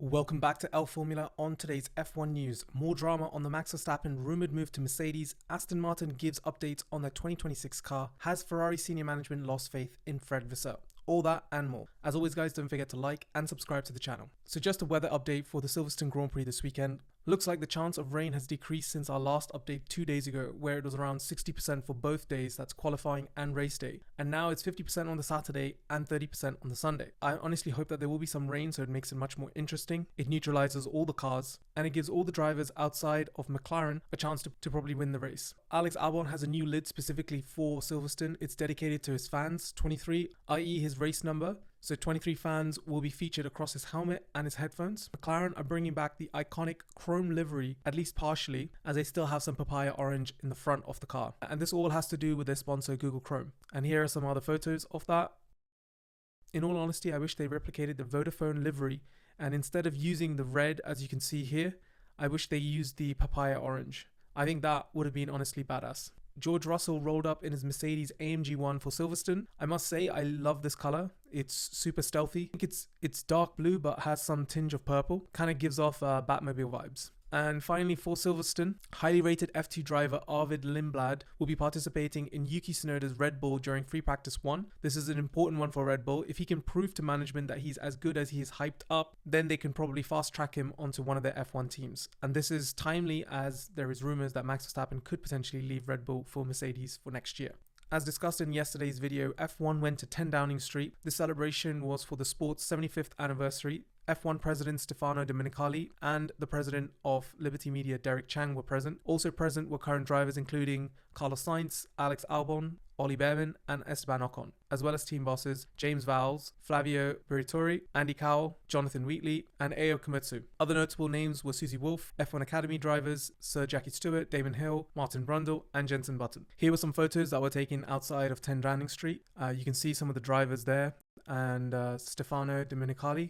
Welcome back to L Formula. On today's F1 news, more drama on the Max Verstappen rumoured move to Mercedes, Aston Martin gives updates on their 2026 car, has Ferrari senior management lost faith in Fred Vasseur? All that and more. As always guys, don't forget to like and subscribe to the channel. So just a weather update for the Silverstone Grand Prix this weekend. Looks like the chance of rain has decreased since our last update 2 days ago, where it was around 60% for both days, that's qualifying and race day. And now it's 50% on the Saturday and 30% on the Sunday. I honestly hope that there will be some rain so it makes it much more interesting. It neutralizes all the cars and it gives all the drivers outside of McLaren a chance to probably win the race. Alex Albon has a new lid specifically for Silverstone. It's dedicated to his fans, 23, i.e. his race number. So 23 fans will be featured across his helmet and his headphones. McLaren are bringing back the iconic chrome livery, at least partially, as they still have some papaya orange in the front of the car. And this all has to do with their sponsor Google Chrome. And here are some other photos of that. In all honesty, I wish they replicated the Vodafone livery, and instead of using the red as you can see here, I wish they used the papaya orange. I think that would have been honestly badass. George Russell rolled up in his Mercedes AMG 1 for Silverstone. I must say I love this color. It's super stealthy. I think it's dark blue but has some tinge of purple. Kind of gives off Batmobile vibes. And finally for Silverstone, highly rated F2 driver Arvid Lindbald will be participating in Yuki Tsunoda's Red Bull during free practice 1. This is an important one for Red Bull. If he can prove to management that he's as good as he is hyped up, then they can probably fast track him onto one of their F1 teams. And this is timely as there is rumors that Max Verstappen could potentially leave Red Bull for Mercedes for next year. As discussed in yesterday's video, F1 went to 10 Downing Street. This celebration was for the sport's 75th anniversary. F1 President Stefano Domenicali and the President of Liberty Media Derek Chang were present. Also present were current drivers including Carlos Sainz, Alex Albon, Ollie Behrman and Esteban Ocon, as well as team bosses James Vowles, Flavio Briatore, Andy Cowell, Jonathan Wheatley and Ayo Komatsu. Other notable names were Susie Wolff, F1 Academy drivers Sir Jackie Stewart, Damon Hill, Martin Brundle and Jenson Button. Here were some photos that were taken outside of 10 Downing Street. You can see some of the drivers there and Stefano Domenicali.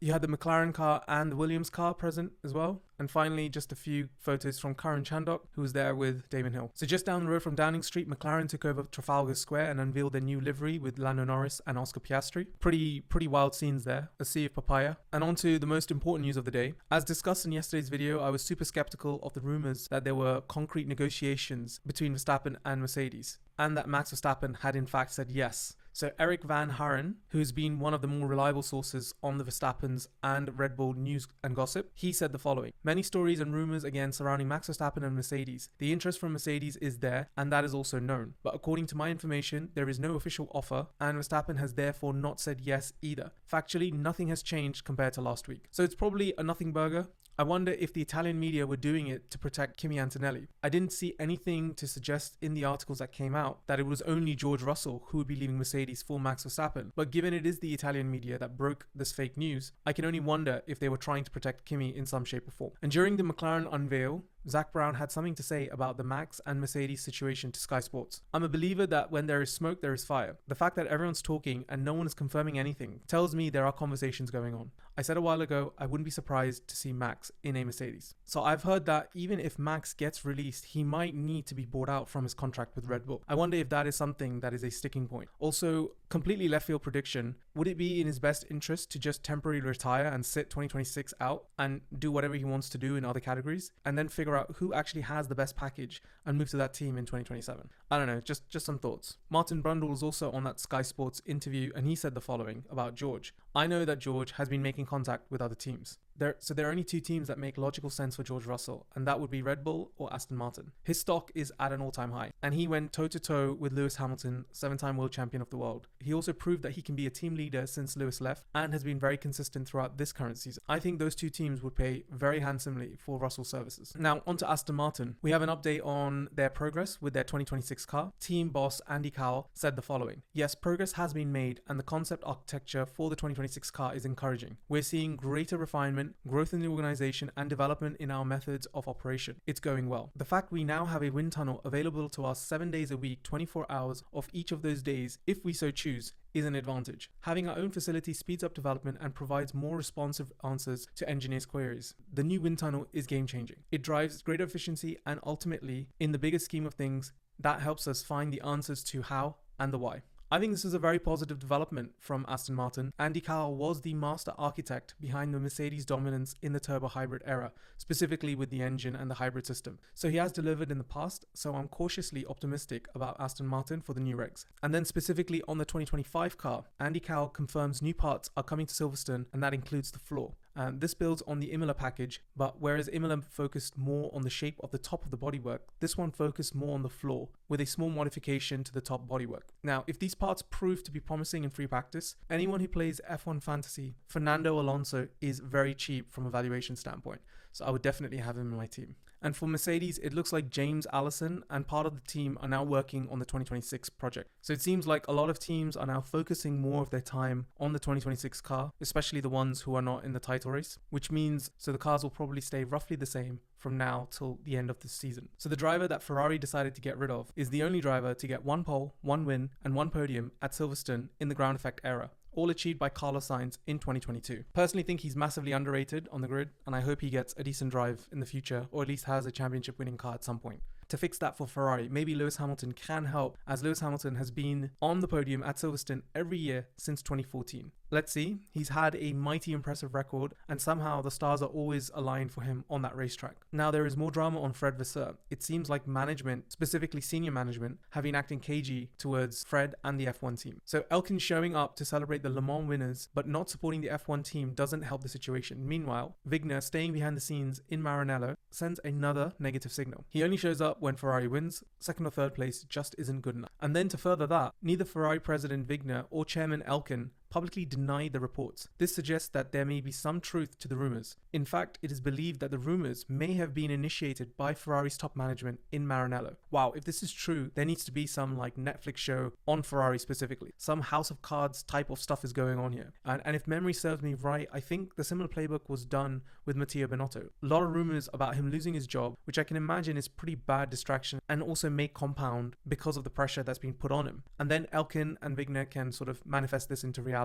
You had the McLaren car and the Williams car present as well. And finally, just a few photos from Karan Chandok, who was there with Damon Hill. So just down the road from Downing Street, McLaren took over Trafalgar Square and unveiled their new livery with Lando Norris and Oscar Piastri. Pretty wild scenes there, a sea of papaya. And on to the most important news of the day. As discussed in yesterday's video, I was super skeptical of the rumors that there were concrete negotiations between Verstappen and Mercedes, and that Max Verstappen had in fact said yes. So Eric Van Haren, who's been one of the more reliable sources on the Verstappens and Red Bull news and gossip, he said the following: many stories and rumors again surrounding Max Verstappen and Mercedes. The interest from Mercedes is there and that is also known. But according to my information, there is no official offer and Verstappen has therefore not said yes either. Factually, nothing has changed compared to last week. So it's probably a nothing burger. I wonder if the Italian media were doing it to protect Kimi Antonelli. I didn't see anything to suggest in the articles that came out that it was only George Russell who would be leaving Mercedes for Max Verstappen. But given it is the Italian media that broke this fake news, I can only wonder if they were trying to protect Kimi in some shape or form. And during the McLaren unveil, Zach Brown had something to say about the Max and Mercedes situation to Sky Sports. I'm a believer that when there is smoke, there is fire. The fact that everyone's talking and no one is confirming anything tells me there are conversations going on. I said a while ago, I wouldn't be surprised to see Max in a Mercedes. So I've heard that even if Max gets released, he might need to be bought out from his contract with Red Bull. I wonder if that is something that is a sticking point. Also, completely left field prediction, would it be in his best interest to just temporarily retire and sit 2026 out and do whatever he wants to do in other categories and then figure out who actually has the best package and move to that team in 2027? I don't know, just some thoughts. Martin Brundle was also on that Sky Sports interview and he said the following about George: I know that George has been making contact with other teams. So there are only two teams that make logical sense for George Russell, and that would be Red Bull or Aston Martin. His stock is at an all-time high, and he went toe-to-toe with Lewis Hamilton, 7-time world champion of the world. He also proved that he can be a team leader since Lewis left, and has been very consistent throughout this current season. I think those two teams would pay very handsomely for Russell's services. Now, on to Aston Martin. We have an update on their progress with their 2026 car. Team boss Andy Cowell said the following: yes, progress has been made, and the concept architecture for the 2026 car is encouraging. We're seeing greater refinement, growth in the organization and development in our methods of operation. It's going well. The fact we now have a wind tunnel available to us 7 days a week, 24 hours of each of those days, if we so choose, is an advantage. Having our own facility speeds up development and provides more responsive answers to engineers' queries. The new wind tunnel is game changing. It drives greater efficiency and ultimately, in the bigger scheme of things, that helps us find the answers to how and the why. I think this is a very positive development from Aston Martin. Andy Cowell was the master architect behind the Mercedes dominance in the turbo hybrid era, specifically with the engine and the hybrid system. So he has delivered in the past, so I'm cautiously optimistic about Aston Martin for the new regs. And then specifically on the 2025 car, Andy Cowell confirms new parts are coming to Silverstone, and that includes the floor. This builds on the Imola package, but whereas Imola focused more on the shape of the top of the bodywork, this one focused more on the floor, with a small modification to the top bodywork. Now, if these parts prove to be promising in free practice, anyone who plays F1 Fantasy, Fernando Alonso is very cheap from a valuation standpoint, so I would definitely have him in my team. And for Mercedes, it looks like James Allison and part of the team are now working on the 2026 project. So it seems like a lot of teams are now focusing more of their time on the 2026 car, especially the ones who are not in the title race, which means so the cars will probably stay roughly the same from now till the end of the season. So the driver that Ferrari decided to get rid of is the only driver to get 1 pole, 1 win, and 1 podium at Silverstone in the ground effect era, all achieved by Carlos Sainz in 2022. Personally think he's massively underrated on the grid, and I hope he gets a decent drive in the future, or at least has a championship winning car at some point. To fix that for Ferrari, maybe Lewis Hamilton can help, as Lewis Hamilton has been on the podium at Silverstone every year since 2014. Let's see, he's had a mighty impressive record, and somehow the stars are always aligned for him on that racetrack. Now there is more drama on Fred Vasseur. It seems like management, specifically senior management, have been acting cagey towards Fred and the F1 team. So Elkin showing up to celebrate the Le Mans winners, but not supporting the F1 team doesn't help the situation. Meanwhile, Wigner, staying behind the scenes in Maranello, sends another negative signal. He only shows up when Ferrari wins. Second or third place just isn't good enough. And then to further that, neither Ferrari president Wigner or chairman Elkin publicly denied the reports. This suggests that there may be some truth to the rumors. In fact, it is believed that the rumors may have been initiated by Ferrari's top management in Maranello. Wow, if this is true, there needs to be some like Netflix show on Ferrari specifically. Some House of Cards type of stuff is going on here. And if memory serves me right, I think the similar playbook was done with Matteo Binotto. A lot of rumors about him losing his job, which I can imagine is pretty bad distraction and also may compound because of the pressure that's been put on him. And then Elkin and Wigner can sort of manifest this into reality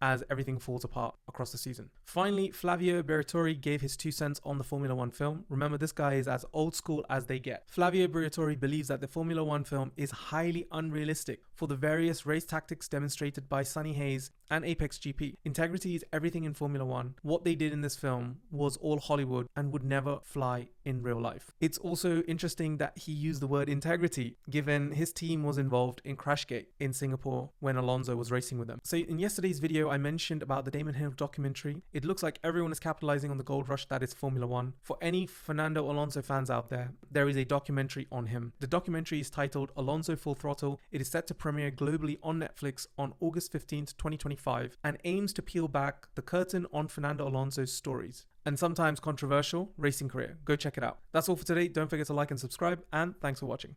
as everything falls apart across the season. Finally, Flavio Briatore gave his 2 cents on the Formula 1 film. Remember, this guy is as old school as they get. Flavio Briatore believes that the Formula 1 film is highly unrealistic for the various race tactics demonstrated by Sonny Hayes and Apex GP. Integrity is everything in Formula 1. What they did in this film was all Hollywood and would never fly in real life. It's also interesting that he used the word integrity, given his team was involved in Crashgate in Singapore when Alonso was racing with them. So in yesterday's video, I mentioned about the Damon Hill documentary. It looks like everyone is capitalizing on the gold rush that is Formula 1. For any Fernando Alonso fans out there, there is a documentary on him. The documentary is titled Alonso Full Throttle. It is set to premiere globally on Netflix on August 15th, 2025, and aims to peel back the curtain on Fernando Alonso's stories and sometimes controversial racing career. Go check it out. That's all for today. Don't forget to like and subscribe, and thanks for watching.